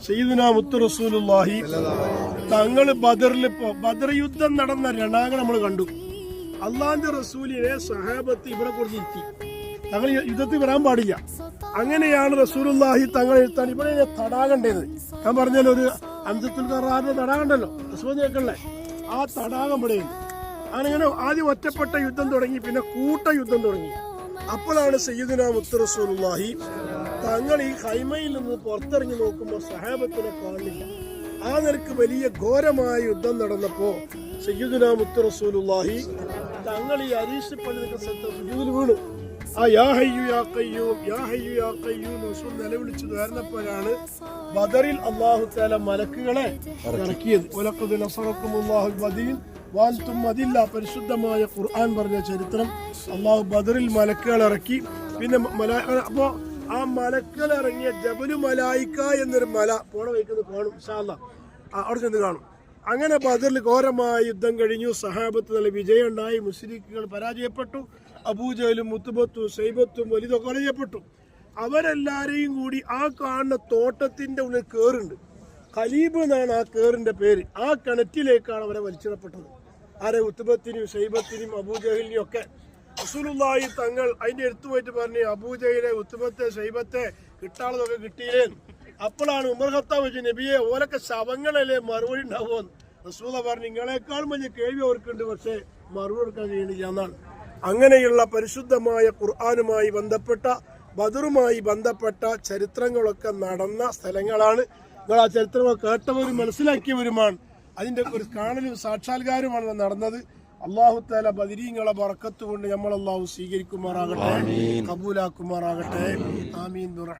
സയ്യിദുനാ മുത്ത് റസൂലുള്ളാഹി തങ്ങൾ ബദർ യുദ്ധം നടന്ന രണാങ്കണം നമ്മൾ കണ്ടു. അള്ളാന്റെ റസൂലിനെ സഹാബത്ത് ഇവിടെ കൊടുത്തിരുത്തി. തങ്ങൾ യുദ്ധത്തിൽ വരാൻ പാടില്ല. അങ്ങനെയാണ് റസൂലുള്ളാഹി തങ്ങൾ എഴുത്താൻ ഇവിടെ തടാകണ്ടത്. ഞാൻ പറഞ്ഞാൽ ഒരു അംസത്തുൽ ഖറാറിന്റെ തടാകണ്ടല്ലോ, റസൂലിനെ ആ തടാകം ഇവിടെയുണ്ട്. അങ്ങനെ ആദ്യം ഒറ്റപ്പെട്ട യുദ്ധം തുടങ്ങി, പിന്നെ കൂട്ട യുദ്ധം തുടങ്ങി. അപ്പോഴാണ് സയ്യിദുനാ മുത്ത് റസൂലുള്ളാഹി തങ്ങൾ ഈ ഖൈമയിൽ നിന്ന് പുറത്തിറങ്ങി നോക്കുമ്പോൾ സഹാബത്തിനെ കാണില്ല. ആ നിലക്ക് വലിയ ഘോരമായ യുദ്ധം നടന്നപ്പോ സയ്യിദുനാ മുത്ത് റസൂലുള്ളാഹി തങ്ങൾ ഈ അരീശ് പള്ളിയുടെ സുജൂദിൽ വീണു. ആ യാ ഹയ്യു യാ ഖയ്യൂം യാ ഹയ്യു യാ ഖയ്യൂം റസൂൽ നിലവിളിച്ചു നേർന്നപ്പോഴാണ് ബദറിൽ അല്ലാഹു തആല മലക്കുകളെ ഇറക്കിയത്. വലഖദ് നസറക്കുമുല്ലാഹു ബദീൻ വാൻതും അതില്ല. പരിശുദ്ധമായ ഖുർആൻ പറഞ്ഞ ചരിത്രം അല്ലാഹു ബദറിൽ മലക്കുകൾ ഇറക്കി. പിന്നെ അപ്പോ ആ മലക്കുകൾ ഇറങ്ങിയ ജബലു മലായിക്ക എന്നൊരു മല പോണ വയ്ക്കുന്നത് കാണും. ഇൻഷാ അല്ലാഹ് അവിടെ ചെന്ന് കാണും. അങ്ങനെ ബദറിൽ ഘോരമായ യുദ്ധം കഴിഞ്ഞു. സഹാബത്ത് നല്ല വിജയം ഉണ്ടായി. മുശ്രിക്കുകൾ പരാജയപ്പെട്ടു. അബൂജഹലും മുത്തുബത്തും സൈബത്തും വലിതൊക്കെ പരാജയപ്പെട്ടു. അവരെല്ലാരെയും കൂടി ആ കാണുന്ന തോട്ടത്തിന്റെ ഉള്ളിൽ കേറുണ്ട്. ഖലീബ് എന്നാണ് ആ കേറിന്റെ പേര്. ആ കിണറ്റിലേക്കാണ് അവരെ വലിച്ചിടപ്പെട്ടത്. ആരെ? ഉത്തുബത്തിനും സൈബത്തിനും അബൂജഹലിനും ഒക്കെ. റസൂലുള്ളാഹി തങ്ങൾ അതിന്റെ അടുത്ത് പോയിട്ട് പറഞ്ഞു, അബൂജഹലെ ഉത്തുബത്തെ സൈബത്തെ കിട്ടാളതൊക്കെ കിട്ടിയില്ലേ. അപ്പോഴാണ് ഉമർ ഖത്താബ് വെച്ച്, നബിയെ ഓരൊക്കെ ശവങ്ങളല്ലേ, മറുപടി ഉണ്ടാവുമെന്ന്. റസൂല പറഞ്ഞു, നിങ്ങളെക്കാൾ വലിയ കേൾവി അവർക്കുണ്ട്, പക്ഷേ മറുപടി കൊടുക്കാൻ കഴിയണില്ല എന്നാണ്. അങ്ങനെയുള്ള പരിശുദ്ധമായ ഖുർആനുമായി ബന്ധപ്പെട്ട ബദറുമായി ബന്ധപ്പെട്ട ചരിത്രങ്ങളൊക്കെ നടന്ന സ്ഥലങ്ങളാണ്. നിങ്ങൾ ആ ചരിത്രങ്ങൾ കേട്ടവരും മനസ്സിലാക്കിയവരുമാണ്. അതിന്റെ ഒരു കാണലും സാക്ഷാത്കാരമാണ് നടന്നത്. അല്ലാഹു തആല ബദരീങ്ങളെ ബറക്കത്ത് കൊണ്ട് നമ്മൾ അല്ലാഹു സ്വീകരിക്കുമാറാകട്ടെ, കബൂലാക്കുമാറാകട്ടെ. ആമീൻ.